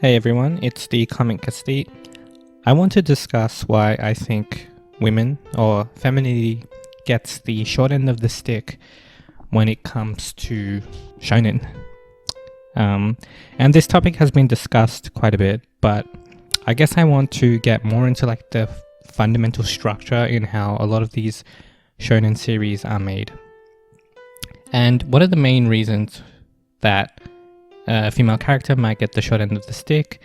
Hey everyone, it's the Comic Castate. I want to discuss why I think women or femininity gets the short end of the stick when it comes to shonen. And this topic has been discussed quite a bit, but I guess I want to get more into like the fundamental structure in how a lot of these shonen series are made. And what are the main reasons that a female character might get the short end of the stick?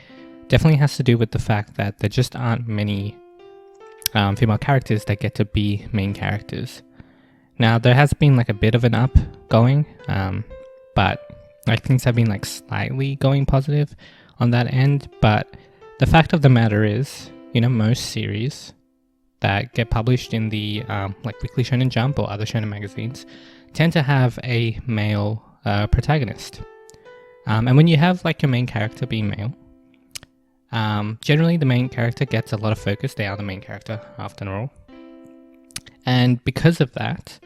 Definitely has to do with the fact that there just aren't many female characters that get to be main characters. Now, there has been like a bit of an up going, but like things have been like slightly going positive on that end. But the fact of the matter is, most series that get published in the like Weekly Shonen Jump or other shonen magazines tend to have a male protagonist. And when you have like your main character being male, generally the main character gets a lot of focus. They are the main character after all. And because of that,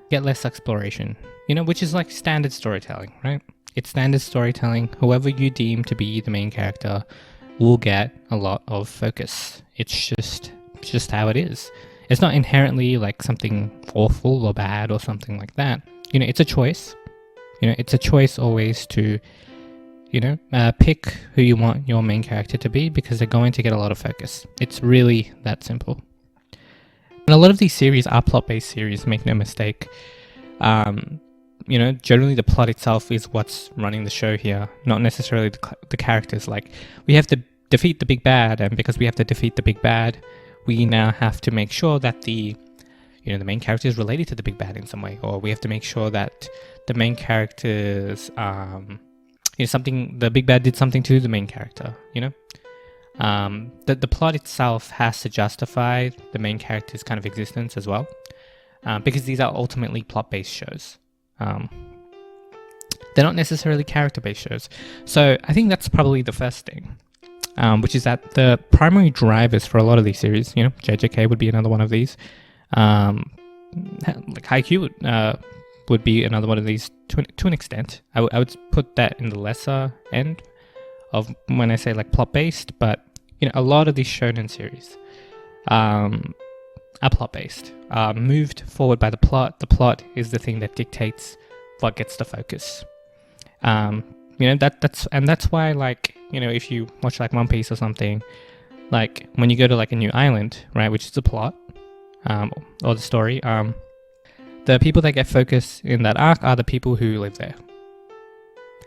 get less exploration, which is like standard storytelling, right? It's standard storytelling. Whoever you deem to be the main character will get a lot of focus. It's just how it is. It's not inherently like something awful or bad or something like that. It's a choice. It's a choice always to, pick who you want your main character to be because they're going to get a lot of focus. It's really that simple. And a lot of these series are plot-based series, make no mistake. Generally the plot itself is what's running the show here, not necessarily the characters. Like, we have to defeat the big bad, and because we have to defeat the big bad, we now have to make sure that the main character is related to the big bad in some way, or we have to make sure that the main characters, the big bad did something to the main character, the plot itself has to justify the main character's kind of existence as well, because these are ultimately plot-based shows. They're not necessarily character-based shows. So I think that's probably the first thing, which is that the primary drivers for a lot of these series, JJK would be another one of these, like Haikyuu would be another one of these to an extent. I would put that in the lesser end of when I say like plot-based, but a lot of these shonen series are plot-based, moved forward by the plot. The plot is the thing that dictates what gets the focus. That's why, like, if you watch like One Piece or something, like when you go to like a new island, right, which is the plot, or the story, the people that get focused in that arc are the people who live there.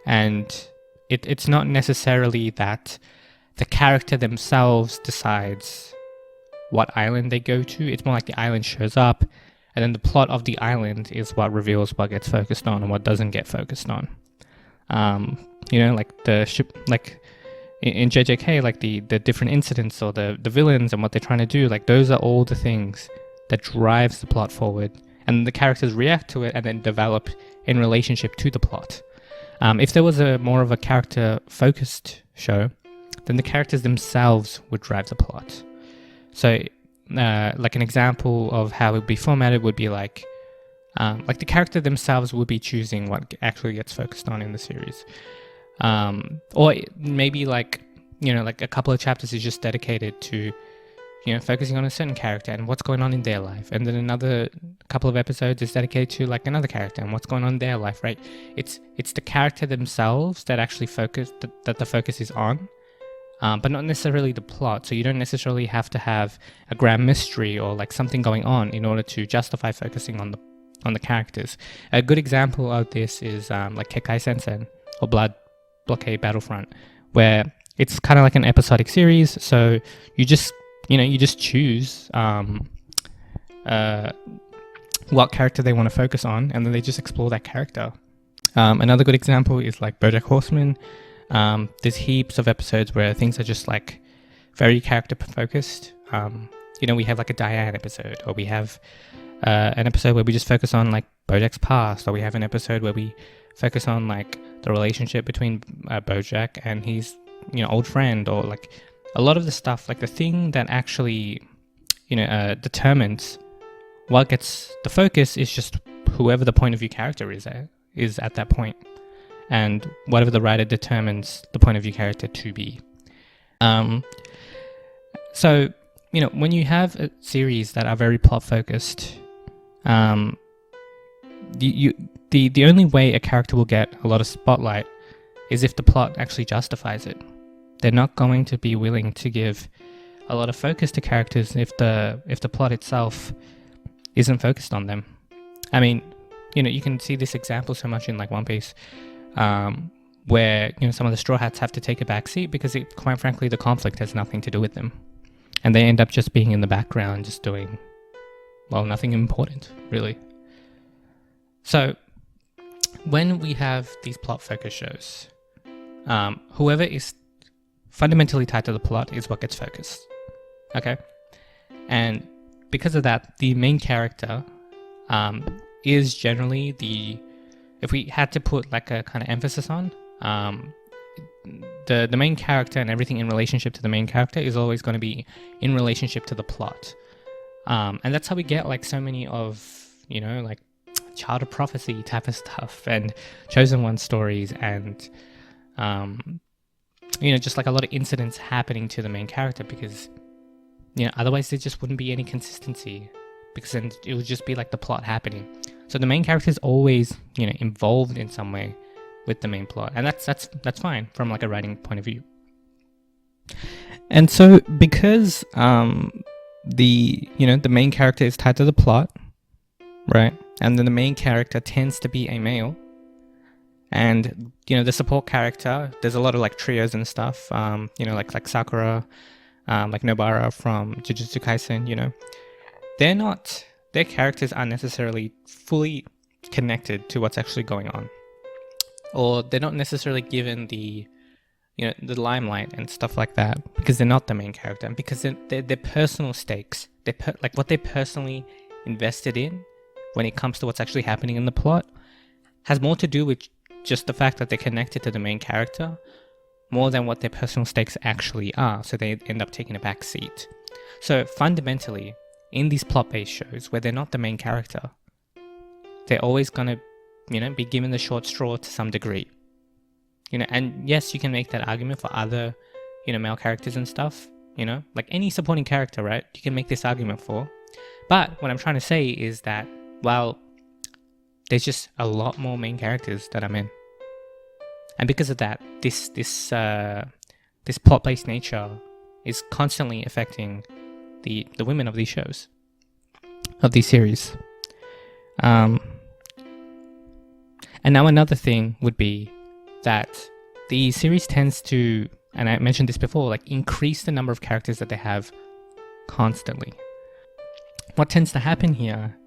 And it's not necessarily that the character themselves decides what island they go to. It's more like the island shows up, and then the plot of the island is what reveals what gets focused on and what doesn't get focused on. Like the ship, like in JJK, like the different incidents or the villains and what they're trying to do, like those are all the things that drives the plot forward, and the characters react to it and then develop in relationship to the plot. If there was a more of a character-focused show, then the characters themselves would drive the plot. So, like an example of how it would be formatted would be like the character themselves would be choosing what actually gets focused on in the series. Or maybe like a couple of chapters is just dedicated to focusing on a certain character and what's going on in their life, and then another couple of episodes is dedicated to like another character and what's going on in their life, right? It's the character themselves that actually that the focus is on, but not necessarily the plot. So you don't necessarily have to have a grand mystery or like something going on in order to justify focusing on the characters. A good example of this is like Kekai Sensen or Blood Blockade Battlefront, where it's kind of like an episodic series. So you just choose what character they want to focus on, and then they just explore that character. Another good example is like BoJack Horseman. There's heaps of episodes where things are just like very character focused. We have like a Diane episode, or we have an episode where we just focus on like BoJack's past, or we have an episode where we focus on like the relationship between BoJack and his old friend, or like a lot of the stuff, like the thing that actually determines what gets the focus is just whoever the point of view character is at that point. and whatever the writer determines the point of view character to be. So, when you have a series that are very plot focused, the only way a character will get a lot of spotlight is if the plot actually justifies it. They're not going to be willing to give a lot of focus to characters if the plot itself isn't focused on them. I mean, you can see this example so much in like One Piece, where some of the Straw Hats have to take a backseat because quite frankly the conflict has nothing to do with them, and they end up just being in the background, just doing, well, nothing important really. So when we have these plot focused shows, whoever is fundamentally tied to the plot is what gets focused. Okay, and because of that, the main character is generally if we had to put like a kind of emphasis on, the main character and everything in relationship to the main character is always going to be in relationship to the plot. And that's how we get like so many of, like Child of Prophecy type of stuff and Chosen One stories and, just like a lot of incidents happening to the main character because, otherwise there just wouldn't be any consistency, because then it would just be like the plot happening. So the main character is always, involved in some way with the main plot, and that's fine from like a writing point of view. And so because the main character is tied to the plot, right? And then the main character tends to be a male, and the support character, there's a lot of like trios and stuff, like Sakura, like Nobara from Jujutsu Kaisen, their characters aren't necessarily fully connected to what's actually going on, or they're not necessarily given the limelight and stuff like that because they're not the main character, and because their personal stakes, like what they're personally invested in when it comes to what's actually happening in the plot has more to do with just the fact that they're connected to the main character more than what their personal stakes actually are, so they end up taking a back seat. So fundamentally, in these plot-based shows where they're not the main character, they're always gonna, be given the short straw to some degree. And yes, you can make that argument for other, male characters and stuff, like any supporting character, right? You can make this argument for. But what I'm trying to say is that, well, there's just a lot more main characters that are men. And because of that, this plot-based nature is constantly affecting the women of these shows, of these series. And now another thing would be that the series tends to, and I mentioned this before, like increase the number of characters that they have constantly. What tends to happen here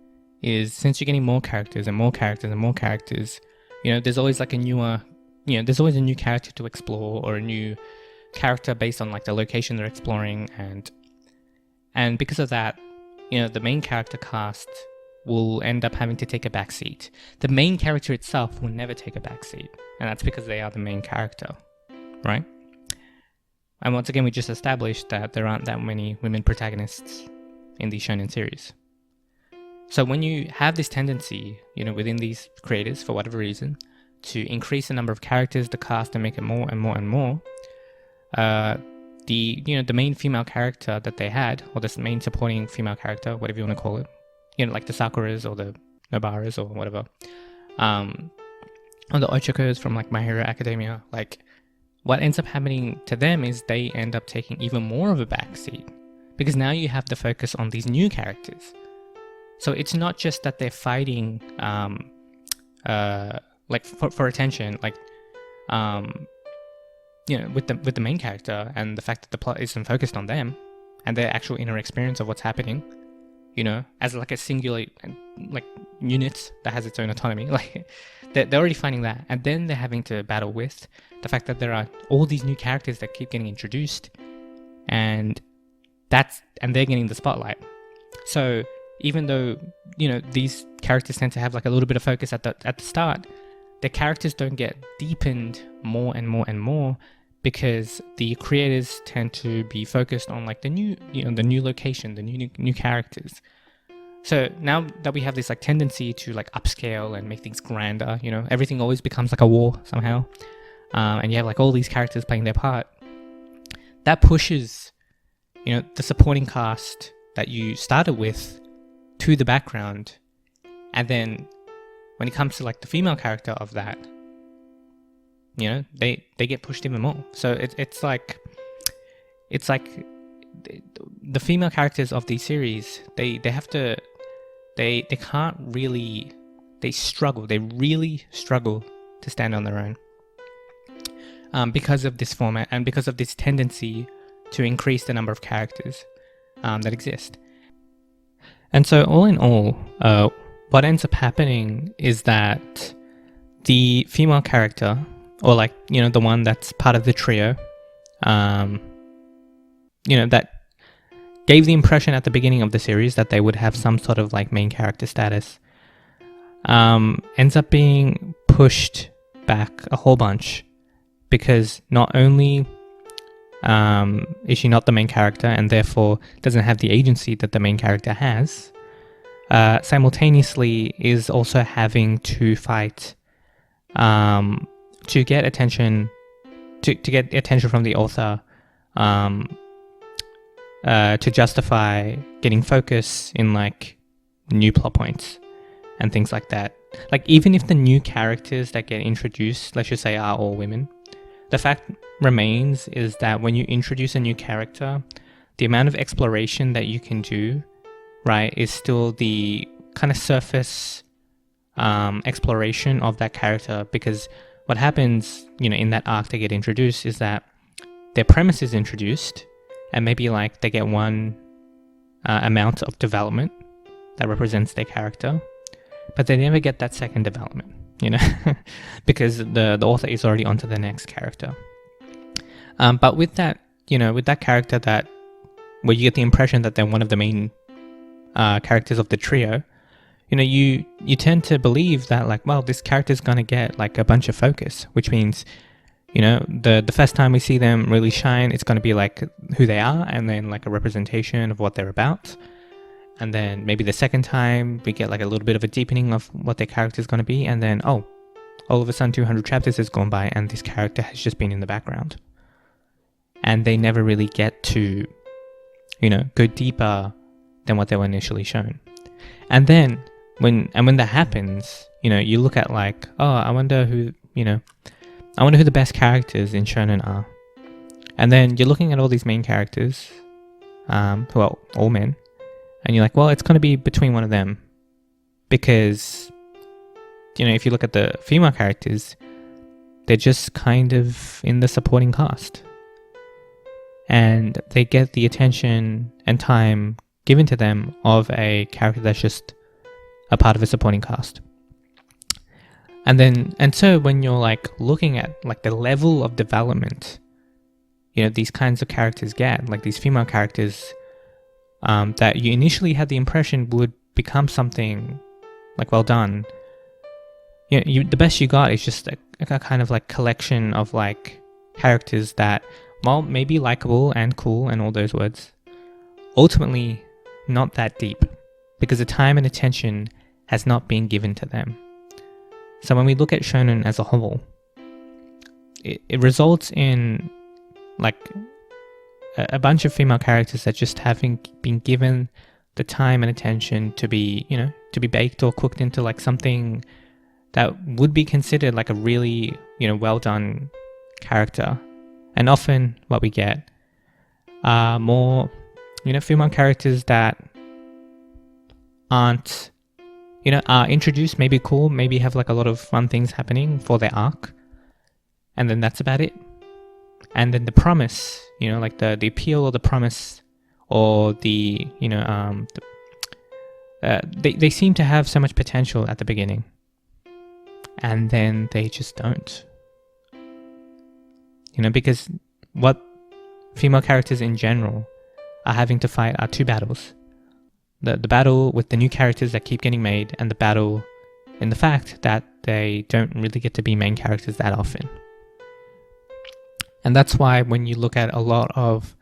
is, since you're getting more characters and more characters and more characters, there's always like a newer, there's always a new character to explore, or a new character based on like the location they're exploring, and because of that, the main character cast will end up having to take a backseat. The main character itself will never take a backseat, and that's because they are the main character, right? And once again, we just established that there aren't that many women protagonists in these shonen series. So when you have this tendency, within these creators, for whatever reason, to increase the number of characters, the cast, and make it more and more and more, the main female character that they had, or this main supporting female character, whatever you want to call it, like the Sakuras or the Nobaras or whatever, or the Ochokos from like My Hero Academia, like what ends up happening to them is they end up taking even more of a backseat, because now you have the focus on these new characters. So it's not just that they're fighting like for attention, like with the main character, and the fact that the plot isn't focused on them and their actual inner experience of what's happening, as like a singular like unit that has its own autonomy. Like they're already finding that, and then they're having to battle with the fact that there are all these new characters that keep getting introduced, and they're getting the spotlight. So even though these characters tend to have like a little bit of focus at the start, the characters don't get deepened more and more and more, because the creators tend to be focused on like the new the new location, the new characters. So now that we have this like tendency to like upscale and make things grander, you know, everything always becomes like a war somehow, and you have like all these characters playing their part, that pushes, you know, the supporting cast that you started with to the background. And then when it comes to like the female character of that, you know, they get pushed even more. So it's like the female characters of these series, they can't really, they really struggle to stand on their own, because of this format and because of this tendency to increase the number of characters that exist. And so all in all, what ends up happening is that the female character, or like, you know, the one that's part of the trio, you know, that gave the impression at the beginning of the series that they would have some sort of like main character status, ends up being pushed back a whole bunch, because not only is she not the main character and therefore doesn't have the agency that the main character has, simultaneously is also having to fight to get attention, to get attention from the author, to justify getting focus in like new plot points and things like that. Like, even if the new characters that get introduced, let's just say, are all women, the fact remains is that when you introduce a new character, the amount of exploration that you can do, right, is still the kind of surface exploration of that character. Because what happens, you know, in that arc they get introduced is that their premise is introduced, and maybe like they get one amount of development that represents their character, but they never get that second development, you know, because the author is already onto the next character. But with that, you know, with that character that, where you get the impression that they're one of the main characters of the trio, you know, you tend to believe that like, well, this character's gonna get like a bunch of focus, which means, you know, the first time we see them really shine, it's gonna be like who they are, and then like a representation of what they're about. And then maybe the second time we get like a little bit of a deepening of what their character is going to be, and then, oh, all of a sudden 200 chapters has gone by and this character has just been in the background. And they never really get to, you know, go deeper than what they were initially shown. And then when that happens, you know, you look at like, oh, I wonder who the best characters in Shonen are. And then you're looking at all these main characters, well, all men, and you're like, well, it's going to be between one of them. Because, you know, if you look at the female characters, they're just kind of in the supporting cast. And they get the attention and time given to them of a character that's just a part of a supporting cast. And so when you're like looking at like the level of development, you know, these kinds of characters get, like these female characters, that you initially had the impression would become something like well done. You know, the best you got is just a kind of like collection of like characters that, while maybe likable and cool and all those words, ultimately not that deep, because the time and attention has not been given to them. So when we look at Shonen as a whole, it results in like a bunch of female characters that just haven't been given the time and attention to be, you know, to be baked or cooked into like something that would be considered like a really, you know, well done character. And often what we get are more, you know, female characters that aren't, you know, are introduced, maybe cool, maybe have like a lot of fun things happening for their arc, and then that's about it. And then the promise, you know, like the appeal or the promise, or the, you know, they seem to have so much potential at the beginning, and then they just don't. You know, because what female characters in general are having to fight are two battles. The battle with the new characters that keep getting made, and the battle in the fact that they don't really get to be main characters that often. And that's why when you look at a lot of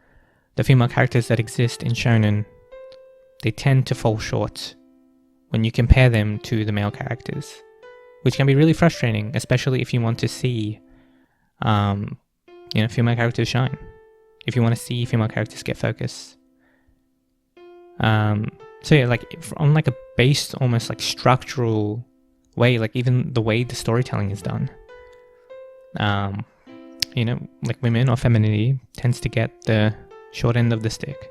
the female characters that exist in Shonen, they tend to fall short when you compare them to the male characters, which can be really frustrating, especially if you want to see, female characters shine. If you want to see female characters get focus. So yeah, like on like a based almost like structural way, like even the way the storytelling is done. Like women or femininity tends to get the short end of the stick,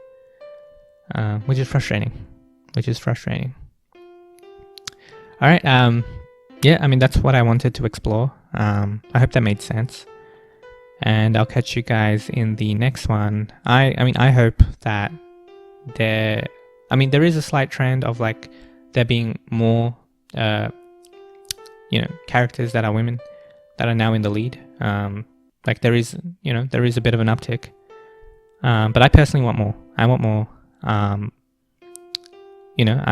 which is frustrating. All right. Yeah, I mean, that's what I wanted to explore. I hope that made sense. And I'll catch you guys in the next one. I hope that there is a slight trend of like there being more, characters that are women that are now in the lead. Like there is a bit of an uptick. But I personally want more. I want more. I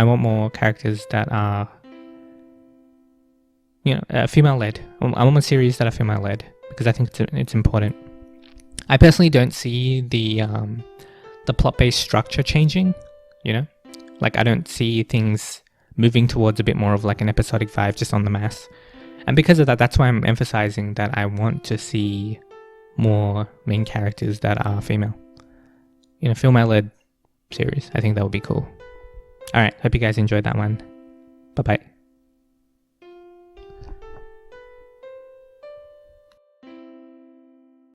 want more characters that are, female-led. I want more series that are female-led because I think it's important. I personally don't see the plot-based structure changing. Like I don't see things moving towards a bit more of like an episodic vibe just on the mass. And because of that, that's why I'm emphasizing that I want to see more main characters that are female. Female-led series. I think that would be cool. All right. Hope you guys enjoyed that one. Bye-bye.